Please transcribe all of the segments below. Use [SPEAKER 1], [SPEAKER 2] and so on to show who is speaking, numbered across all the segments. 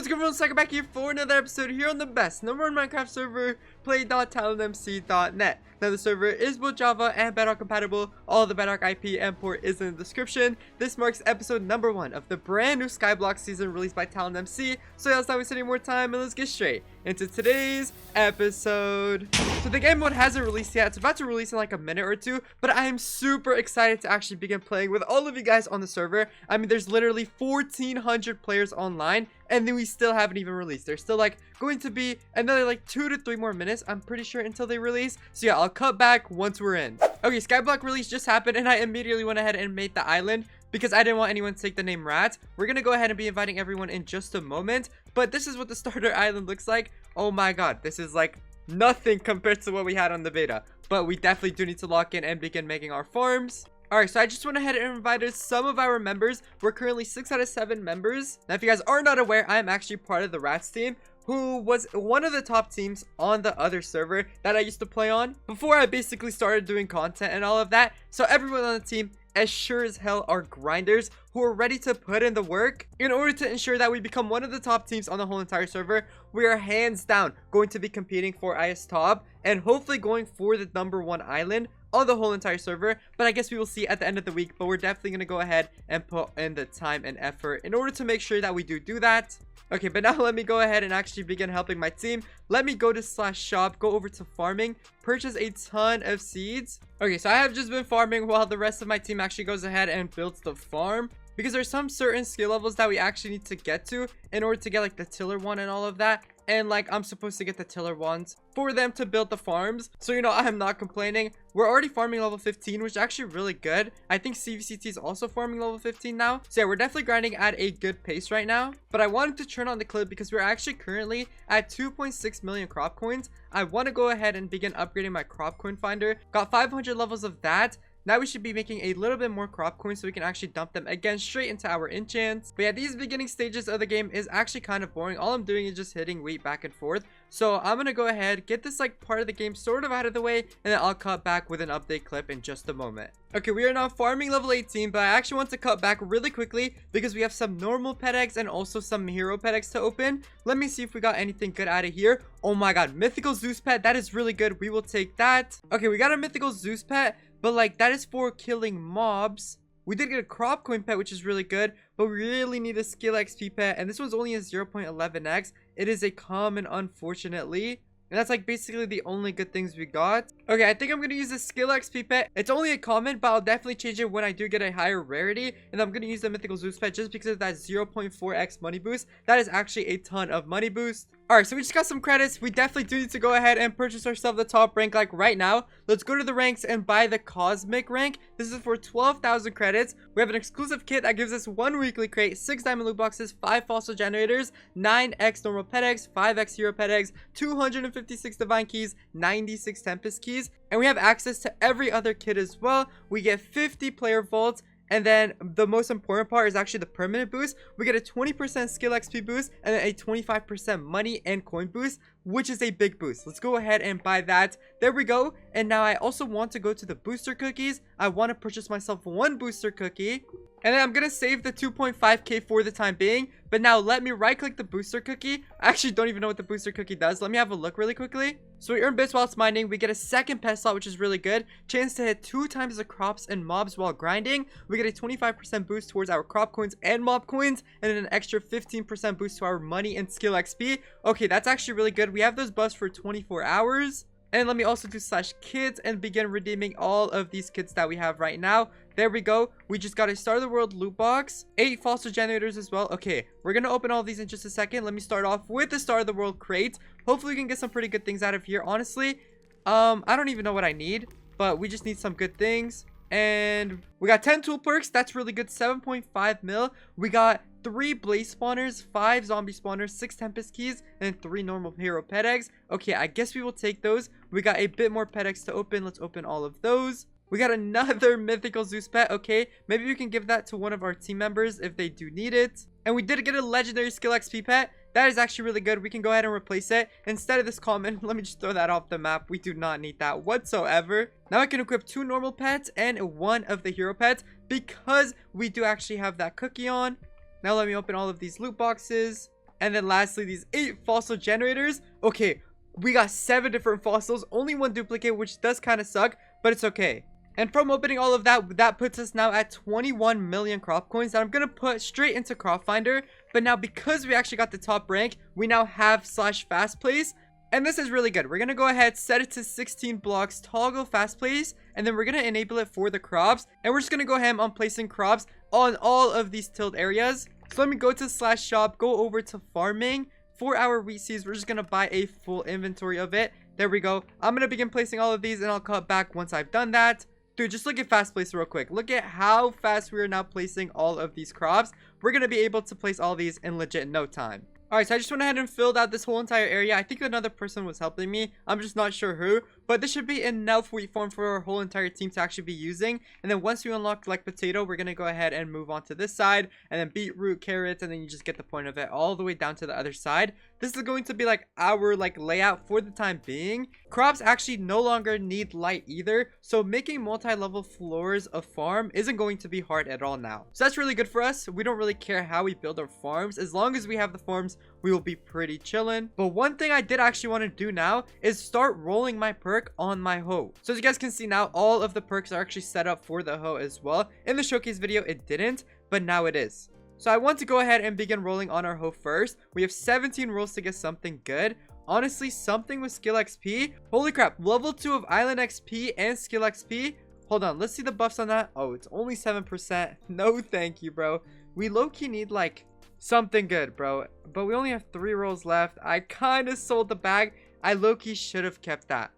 [SPEAKER 1] What's going on, Second back here for another episode here on the best #1 Minecraft server, play.talonmc.net. Now the server is both Java and Bedrock compatible. All the Bedrock IP and port is in the description. This marks episode #1 of the brand new Skyblock season released by TalonMC. So yeah, let's not waste any more time and let's get straight into today's episode. So the game mode hasn't released yet. It's about to release in like a minute or two, but I am super excited to actually begin playing with all of you guys on the server. I mean, there's literally 1,400 players online, and then we still haven't even released. There's still like going to be another like 2 to 3 more minutes, I'm pretty sure, until they release. So yeah, I'll cut back once we're in. Okay, Skyblock release just happened, and I immediately went ahead and made the island because I didn't want anyone to take the name Rat. We're gonna go ahead and be inviting everyone in just a moment, but this is what the starter island looks like. Oh my god, this is like nothing compared to what we had on the beta, but we definitely do need to lock in and begin making our farms. Alright, so I just went ahead and invited some of our members. We're currently 6 out of 7 members. Now, if you guys are not aware, I am actually part of the Rats team, who was one of the top teams on the other server that I used to play on before I basically started doing content and all of that. So everyone on the team, as sure as hell, are grinders who are ready to put in the work in order to ensure that we become one of the top teams on the whole entire server. We are hands down going to be competing for SOTW and hopefully going for the #1 island on the whole entire server, but I guess we will see at the end of the week. But we're definitely going to go ahead and put in the time and effort in order to make sure that we do that. Okay, but now let me go ahead and actually begin helping my team. Let me go to /shop, go over to farming, purchase a ton of seeds. Okay, so I have just been farming while the rest of my team actually goes ahead and builds the farm, because there's some certain skill levels that we actually need to get to in order to get like the tiller one and all of that. And like, I'm supposed to get the tiller ones for them to build the farms. So, you know, I am not complaining. We're already farming level 15, which is actually really good. I think CVCT is also farming level 15 now. So yeah, we're definitely grinding at a good pace right now. But I wanted to turn on the clip because we're actually currently at 2.6 million crop coins. I want to go ahead and begin upgrading my crop coin finder. Got 500 levels of that. Now we should be making a little bit more crop coins so we can actually dump them again straight into our enchants. But yeah, these beginning stages of the game is actually kind of boring. All I'm doing is just hitting wheat back and forth. So I'm gonna go ahead, get this like part of the game sort of out of the way, and then I'll cut back with an update clip in just a moment. Okay, we are now farming level 18, but I actually want to cut back really quickly because we have some normal pet eggs and also some hero pet eggs to open. Let me see if we got anything good out of here. Oh my god, mythical Zeus pet, that is really good. We will take that. Okay, we got a mythical Zeus pet, but like that is for killing mobs. We did get a crop coin pet, which is really good, but we really need a skill XP pet, and this one's only a 0.11x. It is a common, unfortunately, and that's like basically the only good things we got. Okay, I think I'm gonna use the skill XP pet. It's only a common, but I'll definitely change it when I do get a higher rarity. And I'm gonna use the mythical Zeus pet just because of that 0.4x money boost. That is actually a ton of money boost. Alright, so we just got some credits. We definitely do need to go ahead and purchase ourselves the top rank like right now. Let's go to the ranks and buy the cosmic rank. This is for 12,000 credits. We have an exclusive kit that gives us 1 weekly crate, 6 diamond loot boxes, 5 fossil generators, 9x normal pet eggs, 5x hero pet eggs, 256 divine keys, 96 tempest keys, and we have access to every other kit as well. We get 50 player vaults. And then the most important part is actually the permanent boost. We get a 20% skill XP boost and then a 25% money and coin boost, which is a big boost. Let's go ahead and buy that. There we go. And now I also want to go to the booster cookies. I want to purchase myself 1 booster cookie. And then I'm going to save the 2.5k for the time being. But now let me right click the booster cookie. I actually don't even know what the booster cookie does. Let me have a look really quickly. So we earn bits while it's mining. We get a second pet slot, which is really good. Chance to hit 2 times the crops and mobs while grinding. We get a 25% boost towards our crop coins and mob coins. And then an extra 15% boost to our money and skill XP. Okay, that's actually really good. We have those buffs for 24 hours. And let me also do /kids and begin redeeming all of these kits that we have right now. There we go. We just got a Star of the World loot box, 8 fossil generators as well. Okay, we're gonna open all these in just a second. Let me start off with the Star of the World crate. Hopefully we can get some pretty good things out of here. Honestly, I don't even know what I need, but we just need some good things. And we got 10 tool perks. That's really good. 7.5 mil. We got 3 blaze spawners, 5 zombie spawners, 6 tempest keys, and 3 normal hero pet eggs. Okay, I guess we will take those. We got a bit more pet eggs to open. Let's open all of those. We got another mythical Zeus pet. Okay, maybe we can give that to one of our team members if they do need it. And we did get a legendary skill XP pet. That is actually really good. We can go ahead and replace it. Instead of this common, let me just throw that off the map. We do not need that whatsoever. Now I can equip 2 normal pets and 1 of the hero pets because we do actually have that cookie on. Now let me open all of these loot boxes. And then lastly, these 8 fossil generators. Okay, we got 7 different fossils, only 1 duplicate, which does kind of suck, but it's okay. And from opening all of that, that puts us now at 21 million crop coins that I'm going to put straight into Crop Finder. But now because we actually got the top rank, we now have /fast place. And this is really good. We're going to go ahead, set it to 16 blocks, toggle fast place, and then we're going to enable it for the crops. And we're just going to go ahead on placing crops on all of these tilled areas. So let me go to /shop, go over to farming. For our wheat seeds, we're just going to buy a full inventory of it. There we go. I'm going to begin placing all of these and I'll cut back once I've done that. Dude, just look at fast place real quick. Look at how fast we are now placing all of these crops. We're going to be able to place all these in legit no time. Alright, so I just went ahead and filled out this whole entire area. I think another person was helping me. I'm just not sure who. But this should be enough wheat farm for our whole entire team to actually be using. And then once we unlock like potato, we're going to go ahead and move on to this side. And then beetroot, carrots, and then you just get the point of it all the way down to the other side. This is going to be like our like layout for the time being. Crops actually no longer need light either. So making multi-level floors of farm isn't going to be hard at all now. So that's really good for us. We don't really care how we build our farms. As long as we have the farms, we will be pretty chilling. But one thing I did actually want to do now is start rolling my perk on my hoe. So as you guys can see now, all of the perks are actually set up for the hoe as well. In the showcase video, it didn't, but now it is. So I want to go ahead and begin rolling on our hoe first. We have 17 rolls to get something good. Honestly, something with skill XP. Holy crap, level 2 of island XP and skill XP. Hold on, let's see the buffs on that. Oh, it's only 7%. No, thank you, bro. We low-key need like something good, bro. But we only have 3 rolls left. I kind of sold the bag. I low-key should have kept that.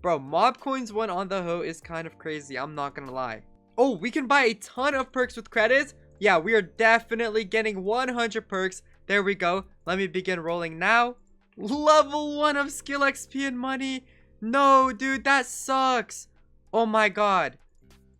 [SPEAKER 1] Bro, mob coins 1 on the hoe is kind of crazy. I'm not gonna lie. Oh, we can buy a ton of perks with credits. Yeah, we are definitely getting 100 perks. There we go. Let me begin rolling now. Level 1 of skill XP and money. No, dude, that sucks. Oh my god.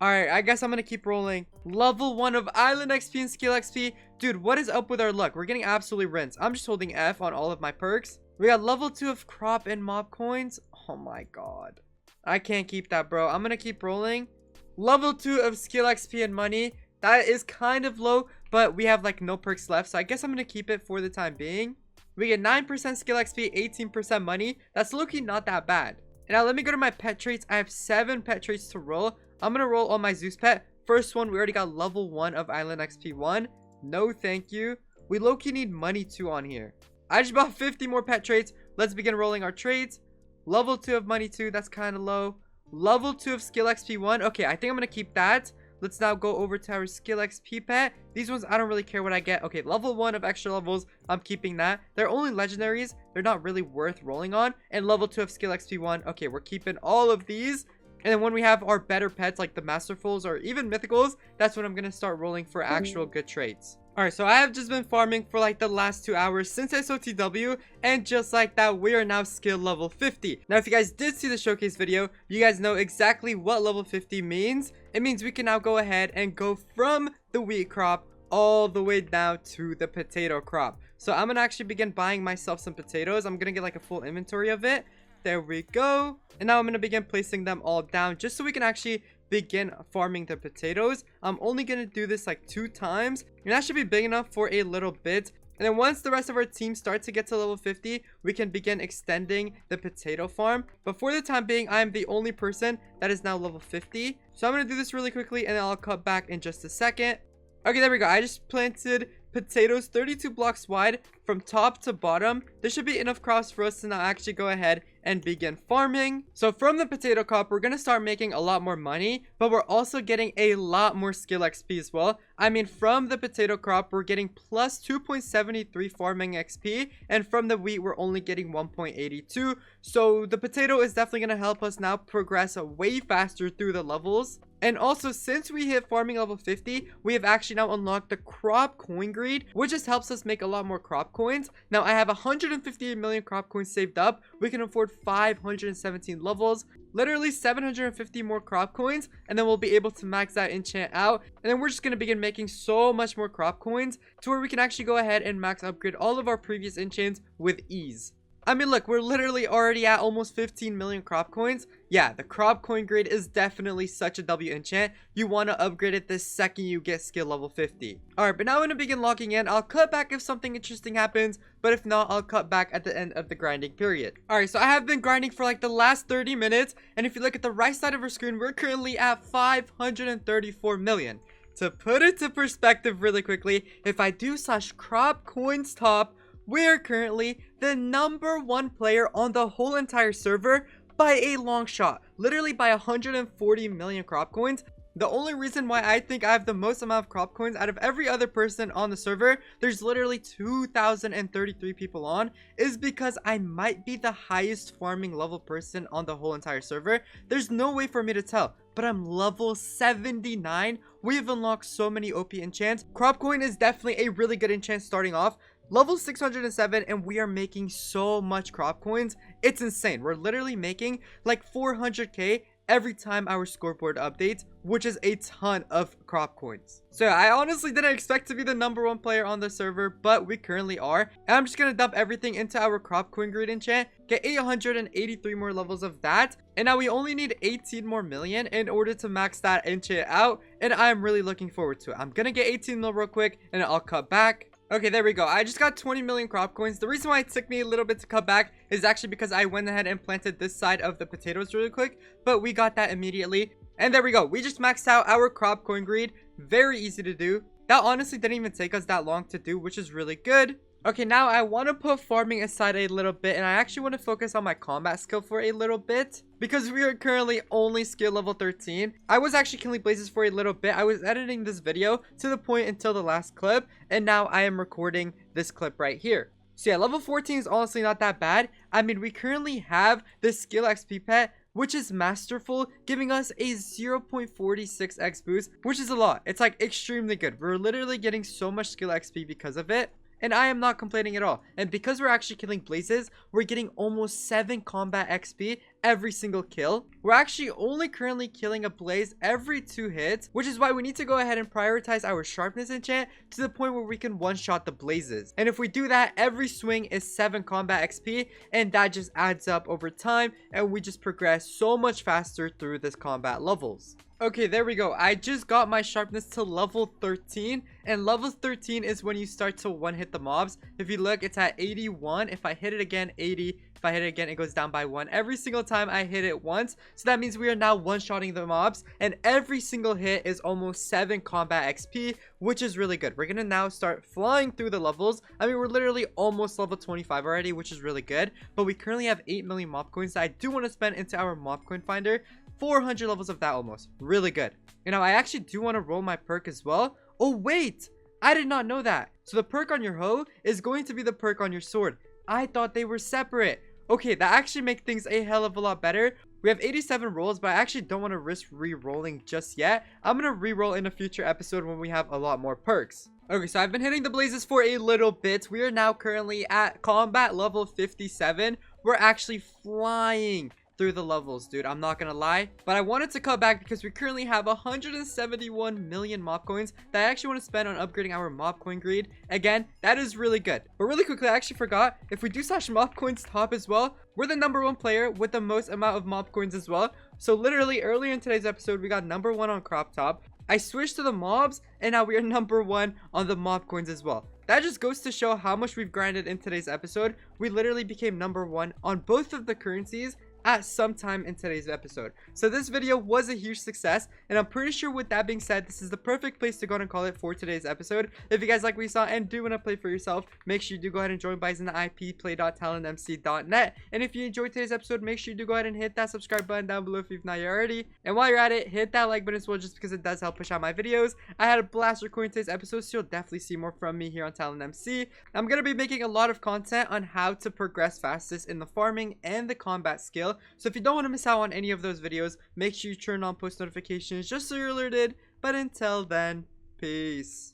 [SPEAKER 1] Alright, I guess I'm gonna keep rolling. Level 1 of island XP and skill XP. Dude, what is up with our luck? We're getting absolutely rinsed. I'm just holding F on all of my perks. We got level 2 of crop and mob coins. Oh my god. I can't keep that, bro. I'm gonna keep rolling. Level 2 of skill XP and money. That is kind of low, but we have like no perks left. So I guess I'm gonna keep it for the time being. We get 9% skill XP, 18% money. That's low-key not that bad. And now let me go to my pet traits. I have 7 pet traits to roll. I'm gonna roll on my Zeus pet. First one, we already got level 1 of island XP 1. No thank you. We low-key need money 2 on here. I just bought 50 more pet traits. Let's begin rolling our traits. Level 2 of money 2, that's kind of low. Level 2 of skill XP 1. Okay, I think I'm gonna keep that. Let's now go over to our skill XP pet. These ones, I don't really care what I get. Okay, level 1 of extra levels, I'm keeping that. They're only legendaries. They're not really worth rolling on. And level 2 of skill XP 1. Okay, we're keeping all of these. And then when we have our better pets, like the masterfuls or even mythicals, that's when I'm going to start rolling for actual good traits. Alright, so I have just been farming for like the last 2 hours since SOTW, and just like that, we are now skill level 50. Now, if you guys did see the showcase video, you guys know exactly what level 50 means. It means we can now go ahead and go from the wheat crop all the way down to the potato crop. So I'm going to actually begin buying myself some potatoes. I'm going to get like a full inventory of it. There we go. And now I'm going to begin placing them all down just so we can actually begin farming the potatoes. I'm only going to do this like 2 times, and that should be big enough for a little bit. And then once the rest of our team starts to get to level 50, we can begin extending the potato farm. But for the time being, I am the only person that is now level 50. So I'm going to do this really quickly, and then I'll cut back in just a second. Okay, there we go. I just planted potatoes 32 blocks wide from top to bottom. This should be enough crops for us to now actually go ahead and begin farming. So from the potato crop, we're going to start making a lot more money, but we're also getting a lot more skill XP as well. I mean, from the potato crop, we're getting plus 2.73 farming XP, and from the wheat, we're only getting 1.82. So the potato is definitely going to help us now progress way faster through the levels. And also, since we hit farming level 50, we have actually now unlocked the crop coin greed, which just helps us make a lot more crop coins. Now, I have 158 million crop coins saved up. We can afford 517 levels, literally 750 more crop coins, and then we'll be able to max that enchant out. And then we're just going to begin making so much more crop coins to where we can actually go ahead and max upgrade all of our previous enchants with ease. I mean, look, we're literally already at almost 15 million crop coins. Yeah, the crop coin grade is definitely such a W enchant. You want to upgrade it the second you get skill level 50. Alright, but now I'm going to begin locking in. I'll cut back if something interesting happens, but if not, I'll cut back at the end of the grinding period. Alright, so I have been grinding for like the last 30 minutes, and if you look at the right side of our screen, we're currently at 534 million. To put it to perspective really quickly, if I do slash crop coins top, we are currently the #1 player on the whole entire server by a long shot. Literally by 140 million crop coins. The only reason why I think I have the most amount of crop coins out of every other person on the server, there's literally 2,033 people on, is because I might be the highest farming level person on the whole entire server. There's no way for me to tell, but I'm level 79. We've unlocked so many OP enchants. Crop coin is definitely a really good enchant starting off. Level 607, and we are making so much crop coins. It's insane. We're literally making like 400k every time our scoreboard updates, which is a ton of crop coins. So yeah, I honestly didn't expect to be the #1 player on the server, but we currently are. And I'm just gonna dump everything into our crop coin grid enchant, get 883 more levels of that, and now we only need 18 more million in order to max that enchant out, and I'm really looking forward to it. I'm gonna get 18 mil real quick, and I'll cut back. Okay, there we go. I just got 20 million crop coins. The reason why it took me a little bit to cut back is actually because I went ahead and planted this side of the potatoes really quick, but we got that immediately. And there we go. We just maxed out our crop coin greed. Very easy to do. That honestly didn't even take us that long to do, which is really good. Okay, now I want to put farming aside a little bit, and I actually want to focus on my combat skill for a little bit, because we are currently only skill level 13. I was actually killing blazes for a little bit. I was editing this video to the point until the last clip, and now I am recording this clip right here. So yeah, level 14 is honestly not that bad. I mean, we currently have the skill XP pet, which is masterful, giving us a 0.46x boost, which is a lot. It's like extremely good. We're literally getting so much skill XP because of it. And I am not complaining at all. And because we're actually killing blazes, we're getting almost 7 combat XP every single kill. We're actually only currently killing a blaze every 2 hits, which is why we need to go ahead and prioritize our sharpness enchant to the point where we can one-shot the blazes. And if we do that, every swing is 7 combat XP, and that just adds up over time, and we just progress so much faster through this combat levels. Okay, there we go. I just got my sharpness to level 13, and level 13 is when you start to one-hit the mobs. If you look, it's at 81. If I hit it again, 80. If I hit it again, it goes down by 1 every single time I hit it once. So that means we are now one-shotting the mobs, and every single hit is almost 7 combat XP, which is really good. We're gonna now start flying through the levels. I mean, we're literally almost level 25 already, which is really good, but we currently have 8 million mob coins that I do want to spend into our mob coin finder. 400 levels of that almost. Really good. You know, I actually do want to roll my perk as well. Oh, wait. I did not know that. So the perk on your hoe is going to be the perk on your sword. I thought they were separate. Okay, that actually makes things a hell of a lot better. We have 87 rolls, but I actually don't want to risk re-rolling just yet. I'm going to re-roll in a future episode when we have a lot more perks. Okay, so I've been hitting the blazes for a little bit. We are now currently at combat level 57. We're actually flying through the levels, dude. I'm not gonna lie, but I wanted to cut back because we currently have 171 million mob coins that I actually want to spend on upgrading our mob coin greed. Again, that is really good. But really quickly, I actually forgot, if we do slash mob coins top as well, we're the #1 player with the most amount of mob coins as well. So literally earlier in today's episode, we got #1 on crop top. I switched to the mobs, and now we are #1 on the mob coins as well. That just goes to show how much we've grinded in today's episode. We literally became #1 on both of the currencies at some time in today's episode. So this video was a huge success, and I'm pretty sure with that being said, this is the perfect place to go and call it for today's episode. If you guys like what you saw and do want to play for yourself, make sure you do go ahead and join Bison the IP, play.talonmc.net. And if you enjoyed today's episode, make sure you do go ahead and hit that subscribe button down below if you've not yet already. And while you're at it, hit that like button as well, just because it does help push out my videos. I had a blast recording today's episode, so you'll definitely see more from me here on TalonMC. I'm going to be making a lot of content on how to progress fastest in the farming and the combat skill. So if you don't want to miss out on any of those videos, make sure you turn on post notifications just so you're alerted. But until then, peace.